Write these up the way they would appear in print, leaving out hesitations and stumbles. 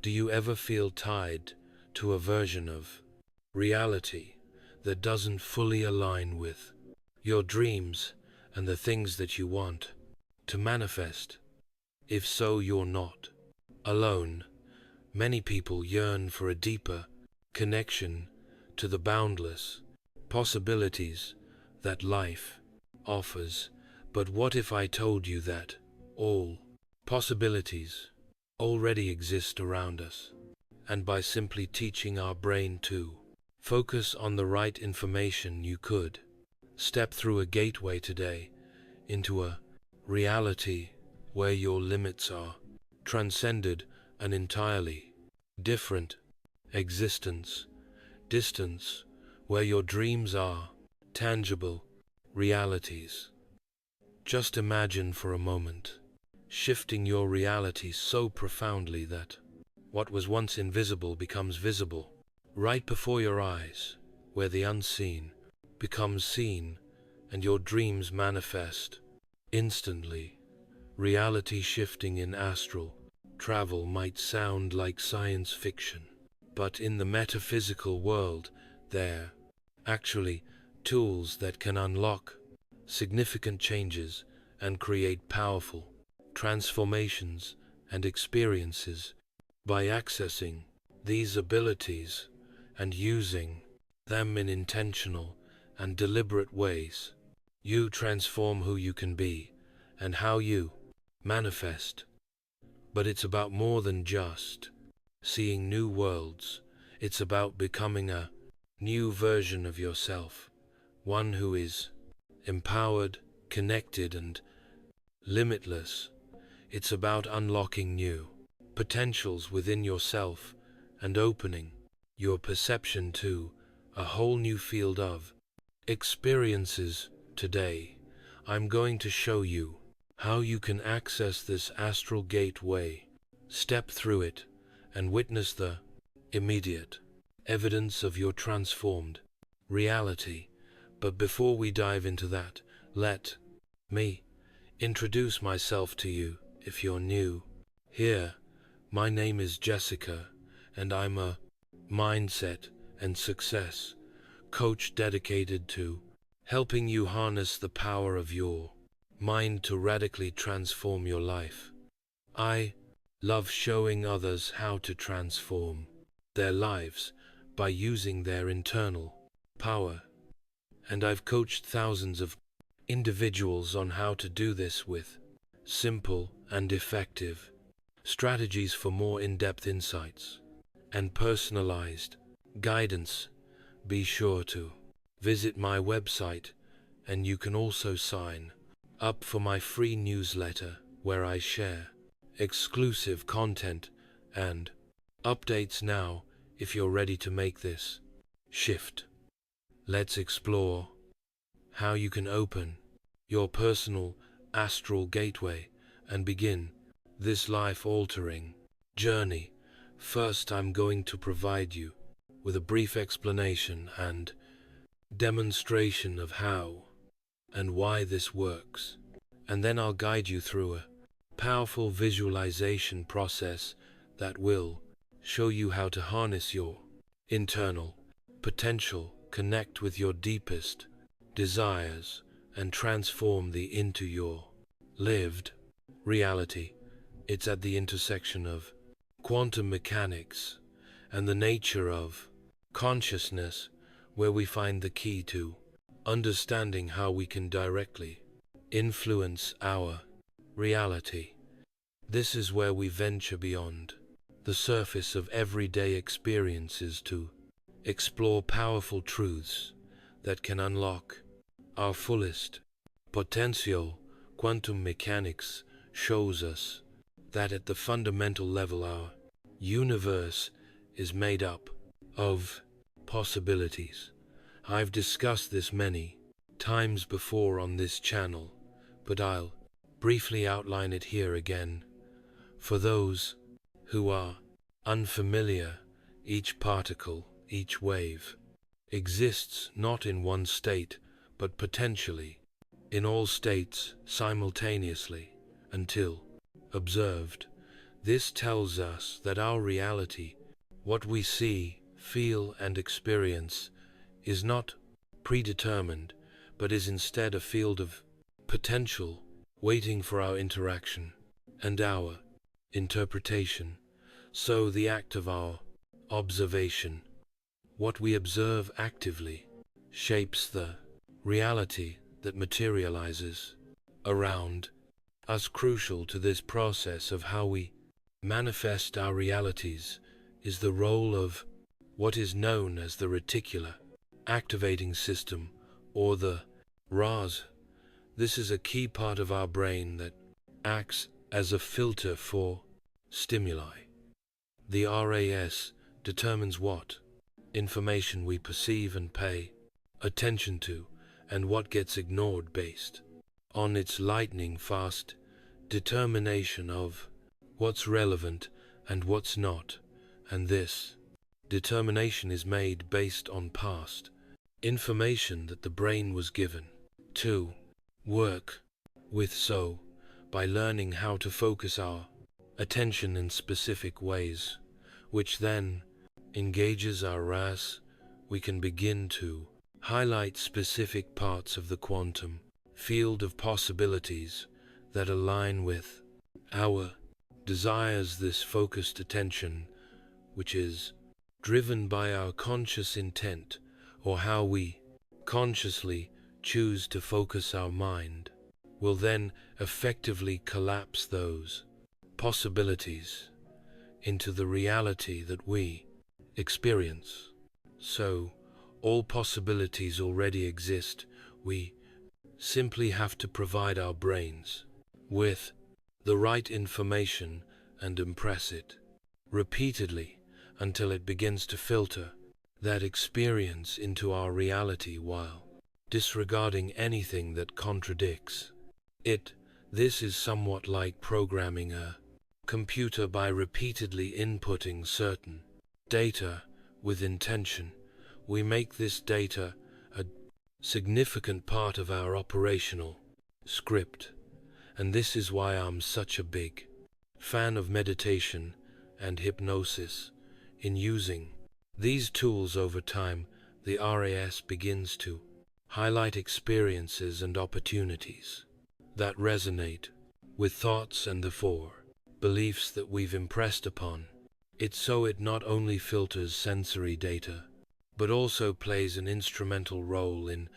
Do you ever feel tied to a version of reality that doesn't fully align with your dreams and the things that you want to manifest? If so, you're not alone. Many people yearn for a deeper connection to the boundless possibilities that life offers. But what if I told you that all possibilities already exist around us? And by simply teaching our brain to focus on the right information, you could step through a gateway today into a reality where your limits are transcended, an entirely different existence, distance where your dreams are tangible realities. Just imagine for a moment shifting your reality so profoundly that what was once invisible becomes visible right before your eyes, where the unseen becomes seen and your dreams manifest instantly. Reality shifting in astral travel might sound like science fiction, but in the metaphysical world, there are actually tools that can unlock significant changes and create powerful transformations and experiences. By accessing these abilities and using them in intentional and deliberate ways, you transform who you can be and how you manifest. But it's about more than just seeing new worlds. It's about becoming a new version of yourself, one who is empowered, connected, and limitless. It's about unlocking new potentials within yourself and opening your perception to a whole new field of experiences. Today, I'm going to show you how you can access this astral gateway, step through it, and witness the immediate evidence of your transformed reality. But before we dive into that, let me introduce myself to you if you're new here. My name is Jessica, and I'm a mindset and success coach dedicated to helping you harness the power of your mind to radically transform your life. I love showing others how to transform their lives by using their internal power, and I've coached thousands of individuals on how to do this with simple and effective strategies for more in-depth insights and personalized guidance. Be sure to visit my website, and you can also sign up for my free newsletter where I share exclusive content and updates. Now, if you're ready to make this shift, let's explore how you can open your personal astral gateway and begin this life-altering journey. First, I'm going to provide you with a brief explanation and demonstration of how and why this works, and then I'll guide you through a powerful visualization process that will show you how to harness your internal potential, connect with your deepest desires, and transform them into your lived reality. It's at the intersection of quantum mechanics and the nature of consciousness where we find the key to understanding how we can directly influence our reality. This is where we venture beyond the surface of everyday experiences to explore powerful truths that can unlock our fullest potential. Quantum mechanics shows us that at the fundamental level, our universe is made up of possibilities. I've discussed this many times before on this channel, but I'll briefly outline it here again. For those who are unfamiliar, each particle, each wave, exists not in one state, but potentially in all states simultaneously, until observed. This tells us that our reality, what we see, feel, and experience, is not predetermined, but is instead a field of potential waiting for our interaction and our interpretation. So the act of our observation, what we observe actively, shapes the reality that materializes around us. Crucial to this process of how we manifest our realities is the role of what is known as the reticular activating system, or the RAS. This is a key part of our brain that acts as a filter for stimuli. The RAS determines what information we perceive and pay attention to, and what gets ignored based on its lightning-fast determination of what's relevant and what's not, and this determination is made based on past information that the brain was given to work with. So, by learning how to focus our attention in specific ways, which then engages our RAS, we can begin to highlight specific parts of the quantum field of possibilities that align with our desires. This focused attention, which is driven by our conscious intent, or how we consciously choose to focus our mind, will then effectively collapse those possibilities into the reality that we experience. So, all possibilities already exist. We simply have to provide our brains with the right information and impress it repeatedly until it begins to filter that experience into our reality while disregarding anything that contradicts it. This is somewhat like programming a computer by repeatedly inputting certain data with intention. We make this data a significant part of our operational script, and this is why I'm such a big fan of meditation and hypnosis. In using these tools over time, the RAS begins to highlight experiences and opportunities that resonate with thoughts and therefore beliefs that we've impressed upon it. So it not only filters sensory data, but also plays an instrumental role in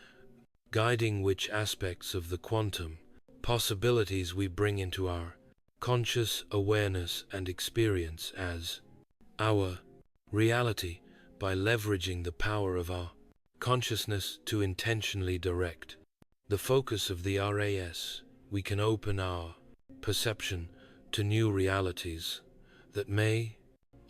guiding which aspects of the quantum possibilities we bring into our conscious awareness and experience as our reality. By leveraging the power of our consciousness to intentionally direct the focus of the RAS, we can open our perception to new realities that may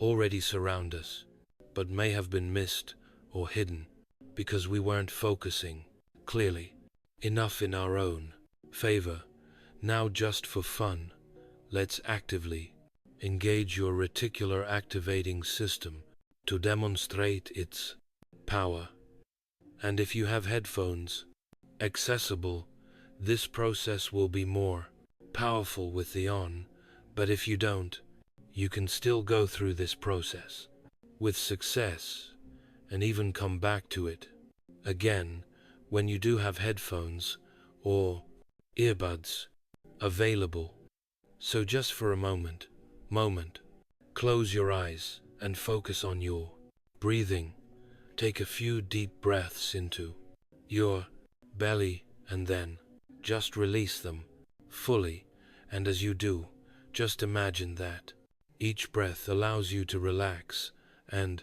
already surround us, but may have been missed or hidden because we weren't focusing clearly enough in our own favor. Now, just for fun, let's actively engage your reticular activating system to demonstrate its power. And if you have headphones accessible, this process will be more powerful with the on, but if you don't, you can still go through this process with success and even come back to it again when you do have headphones or earbuds available. So just for a moment, close your eyes and focus on your breathing. Take a few deep breaths into your belly and then just release them fully. And as you do, just imagine that each breath allows you to relax and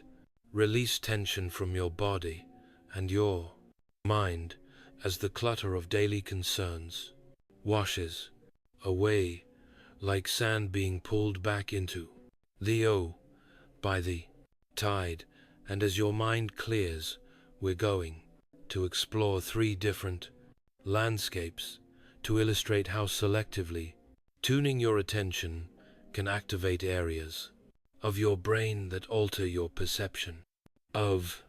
release tension from your body and your mind as the clutter of daily concerns washes away like sand being pulled back into the by the tide. And as your mind clears, we're going to explore 3 different landscapes to illustrate how selectively tuning your attention can activate areas of your brain that alter your perception of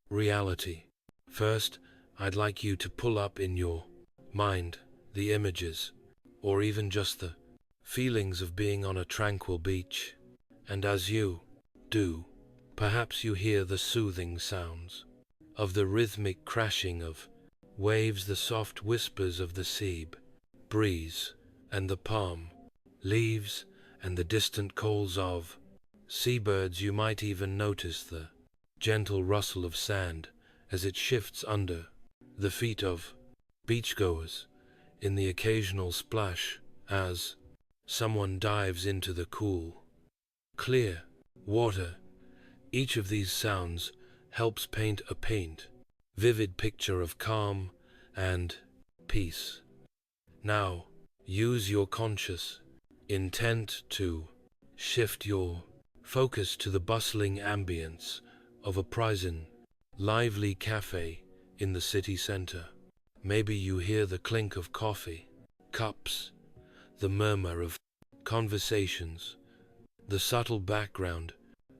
reality. First, I'd like you to pull up in your mind the images, or even just the feelings of being on a tranquil beach, and as you do, perhaps you hear the soothing sounds of the rhythmic crashing of waves, the soft whispers of the sea breeze, and the palm leaves, and the distant calls of seabirds. You might even notice the gentle rustle of sand as it shifts under the feet of beachgoers, in the occasional splash as someone dives into the cool, clear water. Each of these sounds helps paint a vivid picture of calm and peace. Now, use your conscious intent to shift your focus to the bustling ambience of a prison, lively cafe in the city center. Maybe you hear the clink of coffee cups, the murmur of conversations, the subtle background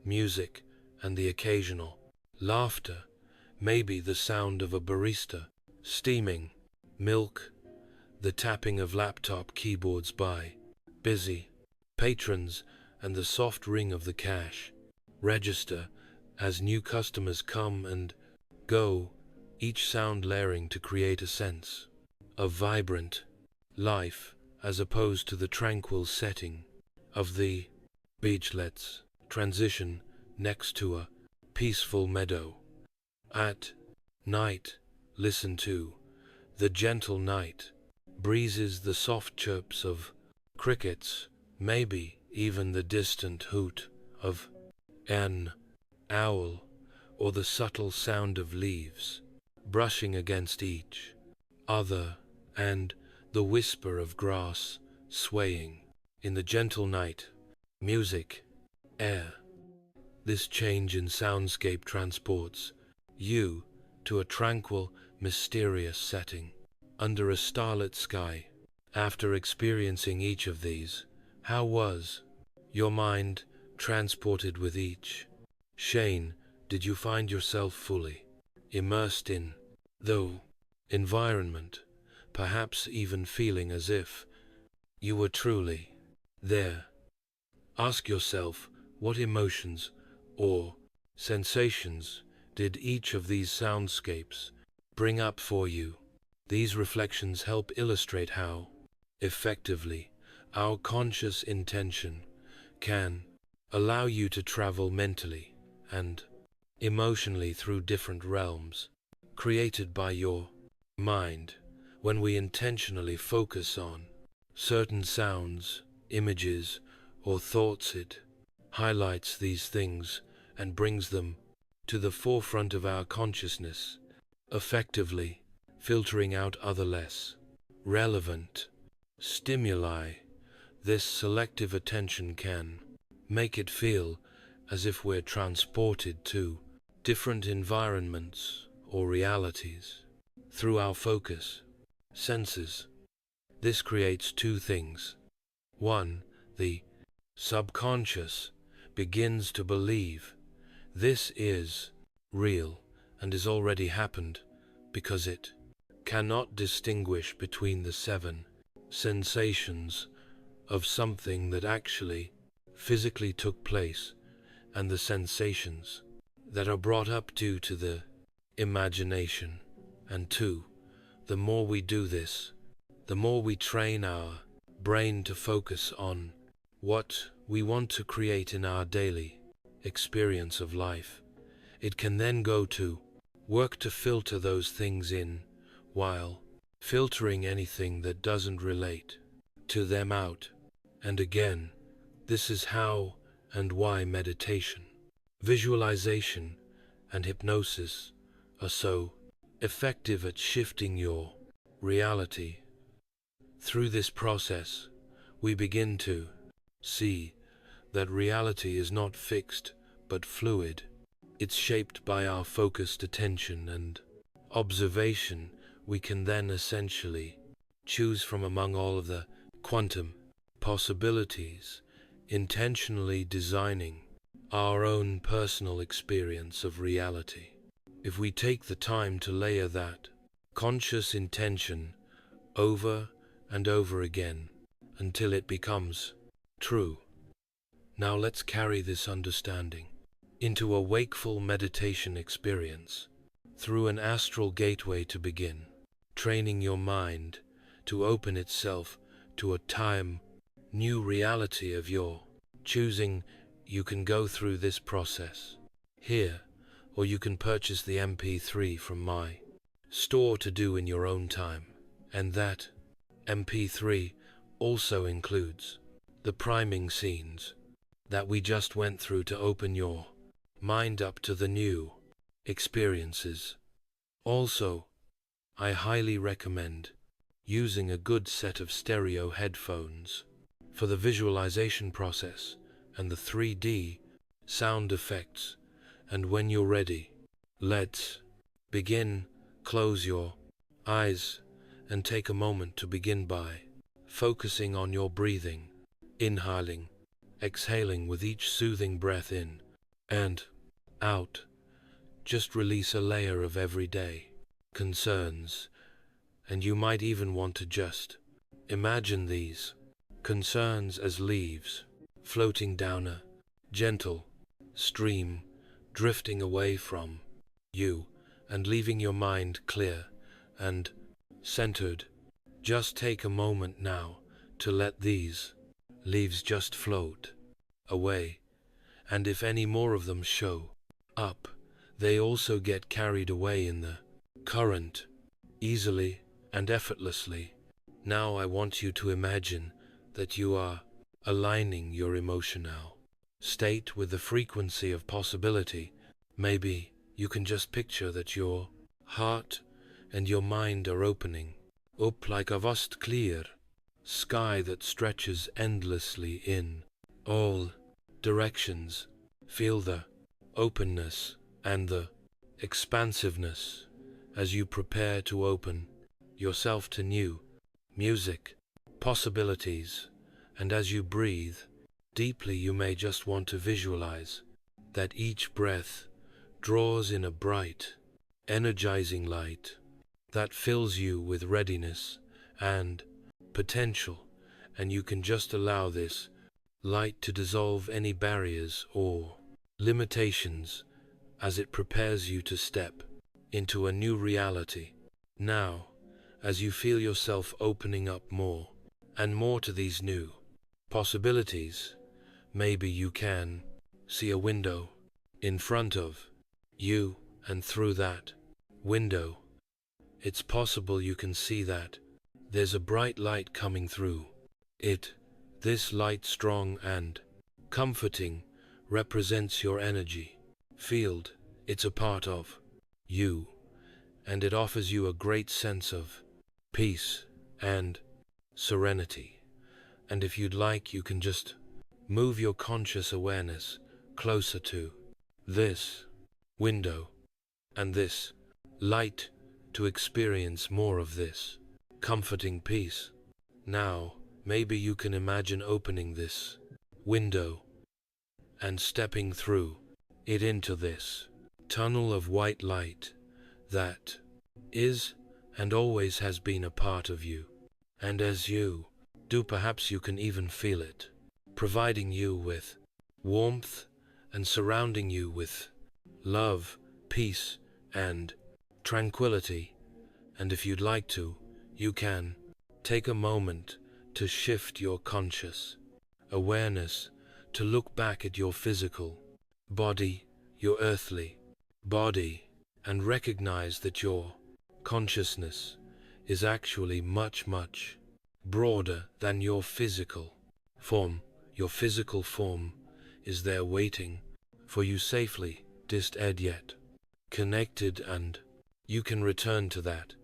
music, and the occasional laughter. Maybe the sound of a barista steaming milk, the tapping of laptop keyboards by busy patrons, and the soft ring of the cash register as new customers come and go, each sound layering to create a sense of vibrant life as opposed to the tranquil setting of the beach. Let's transition next to a peaceful meadow. At night, listen to the gentle night breezes, the soft chirps of crickets, maybe even the distant hoot of an owl, or the subtle sound of leaves brushing against each other, and the whisper of grass swaying in the gentle night music air. This change in soundscape transports you to a tranquil, mysterious setting under a starlit sky. After experiencing each of these, how was your mind transported with each? Shane, did you find yourself fully immersed in the environment, perhaps even feeling as if you were truly there? Ask yourself, what emotions or sensations did each of these soundscapes bring up for you? These reflections help illustrate how effectively our conscious intention can allow you to travel mentally and emotionally through different realms created by your mind. When we intentionally focus on certain sounds, images, or thoughts, it highlights these things and brings them to the forefront of our consciousness, effectively filtering out other less relevant stimuli. This selective attention can make it feel as if we're transported to different environments or realities through our focus senses. This creates two things. One, the subconscious begins to believe this is real and is already happened because it cannot distinguish between the seven sensations of something that actually physically took place and the sensations that are brought up due to the imagination. And two, the more we do this, the more we train our brain to focus on what we want to create in our daily experience of life. It can then go to work to filter those things in, while filtering anything that doesn't relate to them out. And again, this is how and why meditation, visualization, and hypnosis are so effective at shifting your reality. Through this process, we begin to see that reality is not fixed but fluid. It's shaped by our focused attention and observation. We can then essentially choose from among all of the quantum possibilities, intentionally designing our own personal experience of reality. If we take the time to layer that conscious intention over and over again until it becomes true. Now let's carry this understanding into a wakeful meditation experience through an astral gateway to begin, training your mind to open itself to a time, new reality of your choosing. You can go through this process here, or you can purchase the MP3 from my store to do in your own time. And that MP3 also includes the priming scenes that we just went through to open your mind up to the new experiences. Also, I highly recommend using a good set of stereo headphones for the visualization process and the 3D sound effects. And when you're ready, let's begin. Close your eyes and take a moment to begin by focusing on your breathing, inhaling, exhaling with each soothing breath in and out. Just release a layer of everyday concerns, and you might even want to just imagine these concerns as leaves floating down a gentle stream, drifting away from you and leaving your mind clear and centered. Just take a moment now to let these leaves just float away, and if any more of them show up, they also get carried away in the current, easily and effortlessly. Now I want you to imagine that you are aligning your emotional state with the frequency of possibility. Maybe you can just picture that your heart and your mind are opening up like a vast clear sky that stretches endlessly in all directions. Feel the openness and the expansiveness as you prepare to open yourself to new music, possibilities, and as you breathe deeply, you may just want to visualize that each breath draws in a bright, energizing light that fills you with readiness and potential, and you can just allow this light to dissolve any barriers or limitations as it prepares you to step into a new reality. Now, as you feel yourself opening up more and more to these new possibilities, maybe you can see a window in front of you, and through that window, it's possible you can see that there's a bright light coming through it. This light, strong and comforting, represents your energy field. It's a part of you, and it offers you a great sense of peace and serenity. And if you'd like, you can just move your conscious awareness closer to this window and this light to experience more of this comforting peace. Now, maybe you can imagine opening this window and stepping through it into this tunnel of white light that is and always has been a part of you. And as you do, perhaps you can even feel it, providing you with warmth and surrounding you with love, peace, and tranquility. And if you'd like to, you can take a moment to shift your conscious awareness to look back at your physical body, your earthly body, and recognize that your consciousness is actually much, much broader than your physical form. Your physical form is there waiting for you safely, distant yet connected, and you can return to that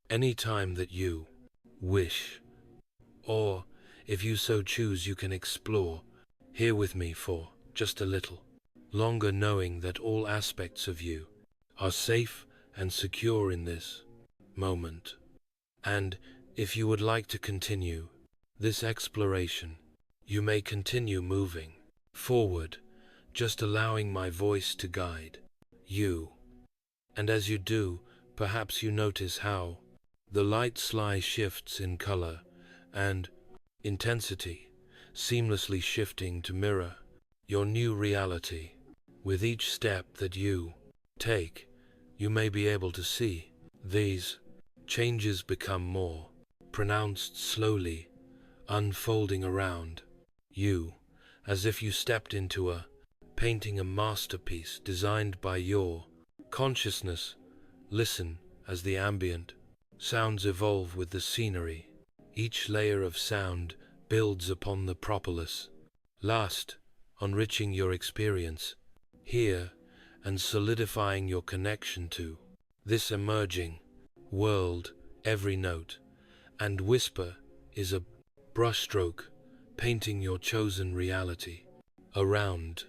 any time that you wish. Or, if you so choose, you can explore here with me for just a little longer, knowing that all aspects of you are safe and secure in this moment. And if you would like to continue this exploration, you may continue moving forward, just allowing my voice to guide you. And as you do, perhaps you notice how the light sly shifts in color and intensity, seamlessly shifting to mirror your new reality. With each step that you take, you may be able to see these changes become more pronounced slowly, unfolding around you, as if you stepped into a painting, a masterpiece designed by your consciousness. Listen as the ambient sounds evolve with the scenery. Each layer of sound builds upon the propolis, last, enriching your experience here and solidifying your connection to this emerging world. Every note and whisper is a brushstroke painting your chosen reality around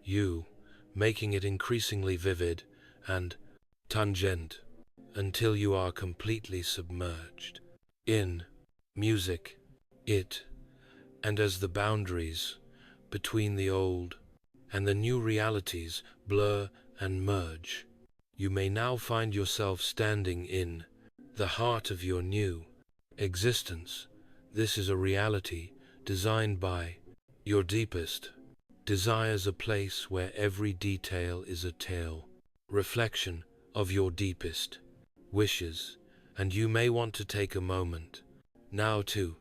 you, making it increasingly vivid and tangent until you are completely submerged in music. And as the boundaries between the old and the new realities blur and merge, you may now find yourself standing in the heart of your new existence. This is a reality designed by your deepest desires, a place where every detail is a tale, reflection of your deepest wishes. And you may want to take a moment now to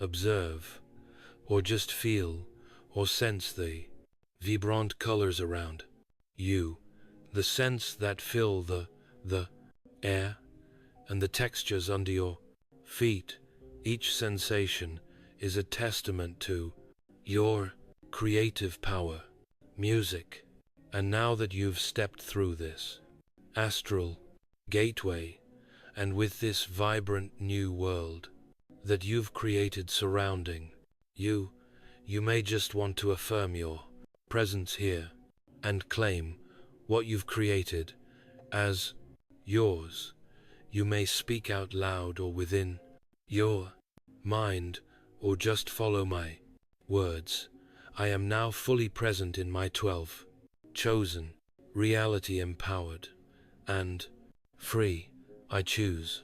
observe, or just feel, or sense the vibrant colors around you, the scents that fill the air, and the textures under your feet. Each sensation is a testament to your creative power, music. And now that you've stepped through this astral gateway, and with this vibrant new world that you've created surrounding you, you may just want to affirm your presence here and claim what you've created as yours. You may speak out loud or within your mind, or just follow my words. I am now fully present in my 12 chosen reality, empowered and free. I choose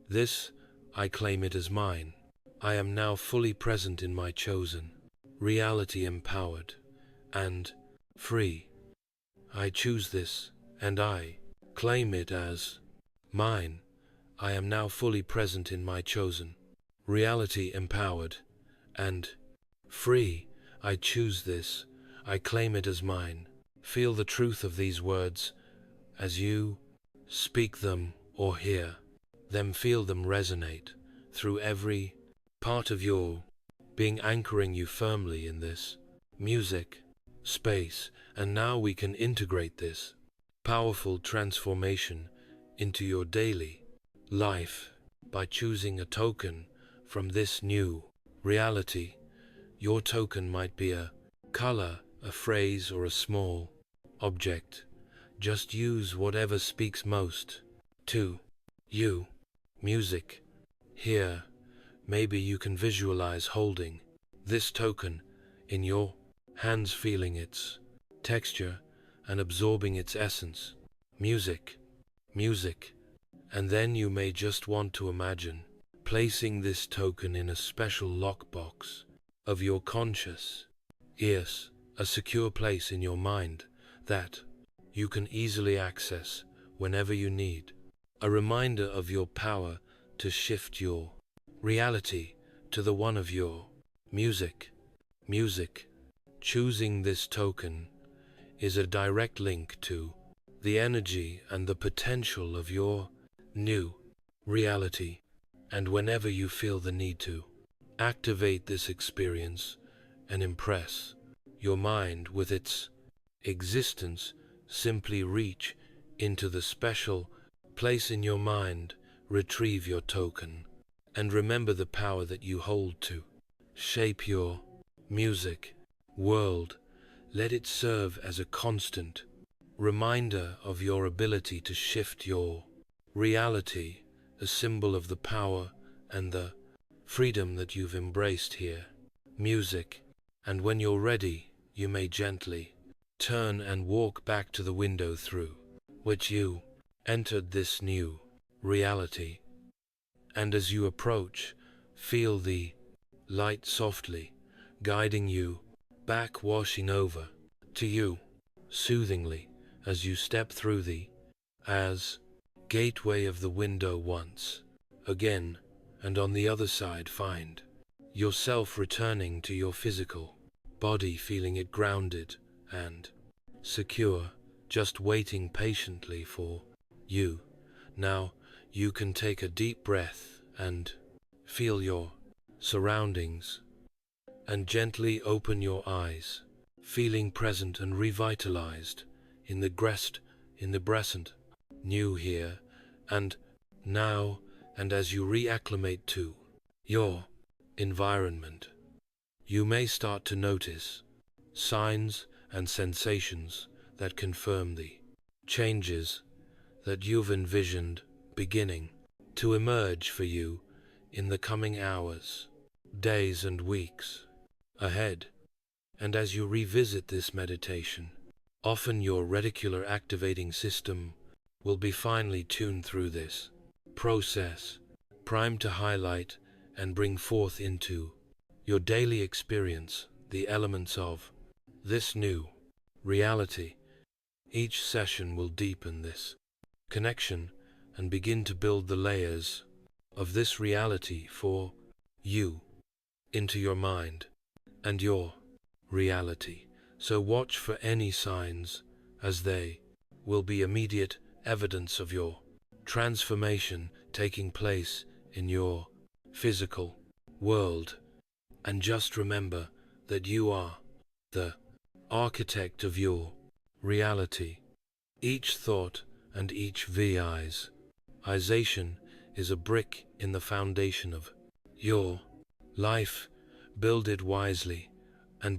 this. I claim it as mine. I am now fully present in my chosen reality, empowered and free. I choose this, and I claim it as mine. I am now fully present in my chosen reality, empowered and free. I choose this. I claim it as mine. Feel the truth of these words as you speak them or hear them. Feel them resonate through every part of your being, anchoring you firmly in this music space. And now we can integrate this powerful transformation into your daily life by choosing a token from this new reality. Your token might be a color, a phrase, or a small object. Just use whatever speaks most to you. Music. Here, maybe you can visualize holding this token in your hands, feeling its texture and absorbing its essence. Music. And then you may just want to imagine placing this token in a special lockbox of your conscious. Yes, a secure place in your mind that you can easily access whenever you need. A reminder of your power to shift your reality to the one of your music. Choosing this token is a direct link to the energy and the potential of your new reality. And whenever you feel the need to activate this experience and impress your mind with its existence, simply reach into the special place in your mind, retrieve your token, and remember the power that you hold to shape your music world. Let it serve as a constant reminder of your ability to shift your reality, a symbol of the power and the freedom that you've embraced here. Music. And when you're ready, you may gently turn and walk back to the window through which you entered this new reality. And as you approach, feel the light softly, guiding you back, washing over to you soothingly as you step through the as gateway of the window once again, and on the other side find yourself returning to your physical body, feeling it grounded and secure, just waiting patiently for you. Now you can take a deep breath and feel your surroundings and gently open your eyes, feeling present and revitalized in the present, new here and now, and as you reacclimate to your environment, you may start to notice signs and sensations that confirm the changes that you've envisioned beginning to emerge for you in the coming hours, days, and weeks ahead. And as you revisit this meditation, often your reticular activating system will be finely tuned through this process, primed to highlight and bring forth into your daily experience the elements of this new reality. Each session will deepen this connection and begin to build the layers of this reality for you into your mind and your reality. So watch for any signs, as they will be immediate evidence of your transformation taking place in your physical world. And just remember that you are the architect of your reality. Each thought and each visualization is a brick in the foundation of your life. Build it wisely and